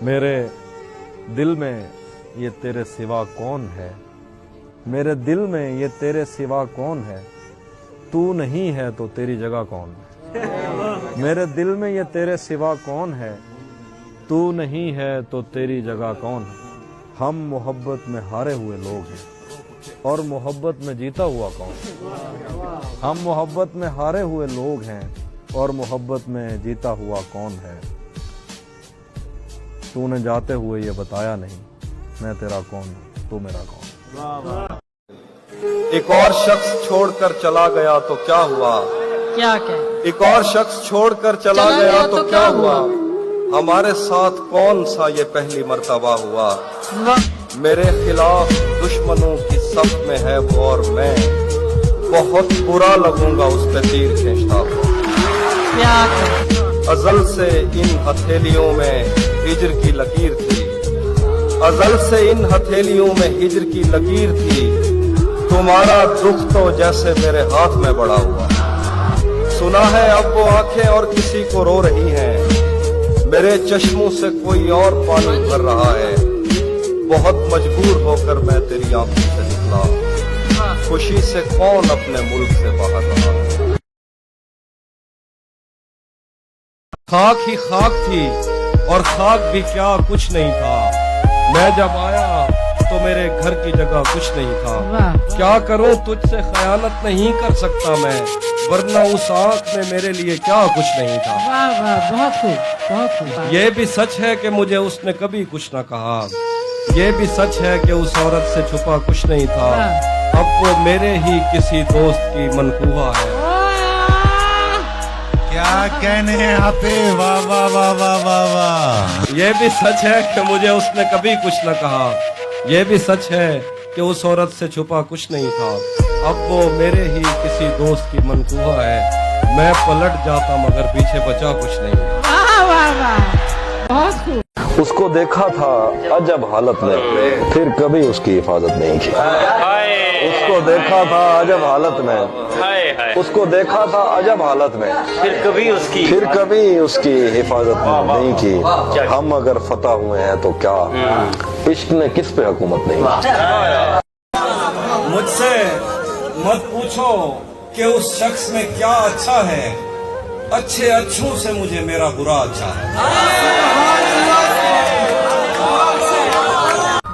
میرے دل میں یہ تیرے سوا کون ہے، میرے دل میں یہ تیرے سوا کون ہے، تو نہیں ہے تو تیری جگہ کون ہے۔ میرے دل میں یہ تیرے سوا کون ہے، تو نہیں ہے تو تیری جگہ کون ہے۔ ہم محبت میں ہارے ہوئے لوگ ہیں اور محبت میں جیتا ہوا کون ہے۔ ہم محبت میں ہارے ہوئے لوگ ہیں اور محبت میں جیتا ہوا کون ہے۔ تو نے جاتے ہوئے یہ بتایا نہیں، میں تیرا کون ہوں، تو میرا کون۔ ایک اور شخص چھوڑ کر چلا گیا تو کیا ہوا، کیا ایک اور شخص چھوڑ کر چلا گیا تو کیا ہوا، ہمارے ساتھ کون سا یہ پہلی مرتبہ ہوا۔ میرے خلاف دشمنوں کی صف میں ہے وہ اور میں بہت برا لگوں گا اس پہ تیر کھینچتا ہوا۔ ازل سے ان ہتھیلیوں میں ہجر کی لکیر تھی، ازل سے ان ہتھیلیوں میں ہجر کی لکیر تھی، تمہارا دکھ تو جیسے میرے ہاتھ میں بڑا ہوا۔ سنا ہے اب وہ آنکھیں اور کسی کو رو رہی ہیں، میرے چشموں سے کوئی اور پانی بھر رہا ہے، بہت مجبور ہو کر میں تیری آنکھوں سے نکلا، خوشی سے کون اپنے ملک سے باہر رہا۔ خاک ہی خاک تھی اور خاک بھی کیا کچھ نہیں تھا، میں جب آیا تو میرے گھر کی جگہ کچھ نہیں تھا۔ کیا کروں تجھ سے خیانت نہیں کر سکتا میں، ورنہ اس آنکھ میں میرے لیے کیا کچھ نہیں تھا۔ بہت خوب، بہت خوب۔ یہ بھی سچ ہے کہ مجھے اس نے کبھی کچھ نہ کہا، یہ بھی سچ ہے کہ اس عورت سے چھپا کچھ نہیں تھا، اب وہ میرے ہی کسی دوست کی منقوہ ہے۔ کیا کہنے ہیں آپ، واہ واہ واہ واہ واہ واہ۔ یہ بھی سچ ہے کہ مجھے اس نے کبھی کچھ نہ کہا، یہ بھی سچ ہے کہ اس عورت سے چھپا کچھ نہیں تھا، اب وہ میرے ہی کسی دوست کی منقوہ ہے، میں پلٹ جاتا مگر پیچھے بچا کچھ نہیں۔ بہت خوب۔ اس کو دیکھا تھا عجب حالت میں، پھر کبھی اس کی حفاظت نہیں کی۔ اس کو دیکھا تھا عجب حالت میں، اس کو دیکھا تھا عجب حالت میں، پھر کبھی اس کی حفاظت نہیں کی۔ ہم اگر فتح ہوئے ہیں تو کیا، عشق نے کس پہ حکومت نہیں کی۔ مجھ سے مت پوچھو کہ اس شخص میں کیا اچھا ہے، اچھے اچھوں سے مجھے میرا برا اچھا ہے۔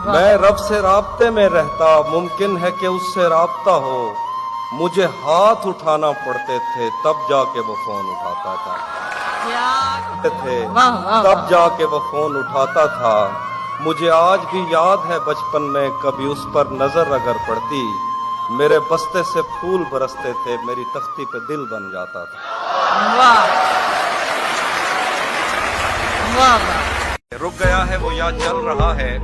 میں رب سے رابطے میں رہتا، ممکن ہے کہ اس سے رابطہ ہو، مجھے ہاتھ اٹھانا پڑتے تھے تب جا کے وہ فون اٹھاتا تھا، مجھے آج بھی یاد ہے بچپن میں کبھی اس پر نظر اگر پڑتی، میرے بستے سے پھول برستے تھے، میری تختی پہ دل بن جاتا تھا۔ رک گیا ہے وہ یا چل رہا ہے،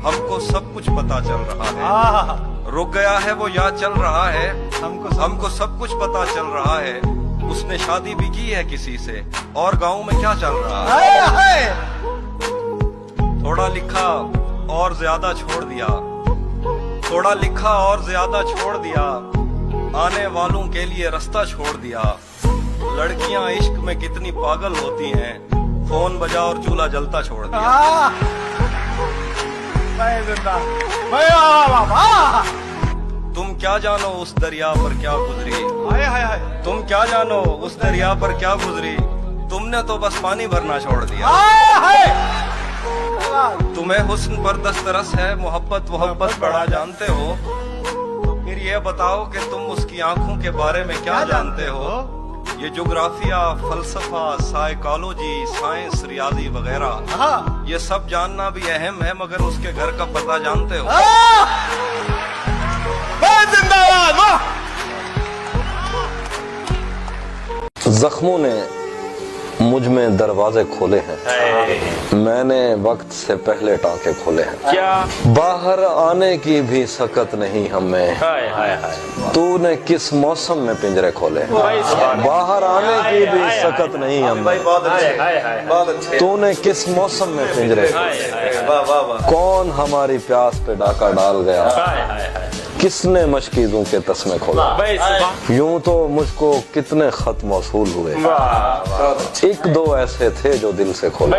ہم کو سب کچھ پتا چل رہا ہے۔ رک گیا ہے وہ یا چل رہا ہے، ہم کو سب کچھ پتا چل رہا ہے، اس نے شادی بھی کی ہے کسی سے، اور گاؤں میں کیا چل رہا ہے۔ تھوڑا لکھا اور زیادہ چھوڑ دیا، تھوڑا لکھا اور زیادہ چھوڑ دیا، آنے والوں کے لیے رستہ چھوڑ دیا، لڑکیاں عشق میں کتنی پاگل ہوتی ہیں، فون بجا اور چولہا جلتا چھوڑ دیا۔ تم کیا جانو اس دریا پر کیا گزری، تم کیا جانو اس دریا پر کیا گزری، تم نے تو بس پانی بھرنا چھوڑ دیا۔ تمہیں حسن پر دسترس ہے، محبت بڑا جانتے ہو، پھر یہ بتاؤ کہ تم اس کی آنکھوں کے بارے میں کیا جانتے ہو۔ یہ جغرافیہ، فلسفہ، سائیکالوجی، سائنس، ریاضی وغیرہ، یہ سب جاننا بھی اہم ہے، مگر اس کے گھر کا پتہ جانتے ہو۔ زخموں نے مجھ میں دروازے کھولے ہیں، میں نے وقت سے پہلے ٹانکے کھولے ہیں، باہر آنے کی بھی سکت نہیں ہمیں، تو نے کس موسم میں پنجرے کھولے ہیں، باہر آنے کی بھی سکت نہیں ہمیں، تو نے کس موسم میں پنجرے کھولے، کون ہماری پیاس پہ ڈاکہ ڈال گیا، کس نے مشکیزوں کے تسمے کھولا، یوں تو مجھ کو کتنے خط موصول ہوئے، ایک دو ایسے تھے جو دل سے کھولے،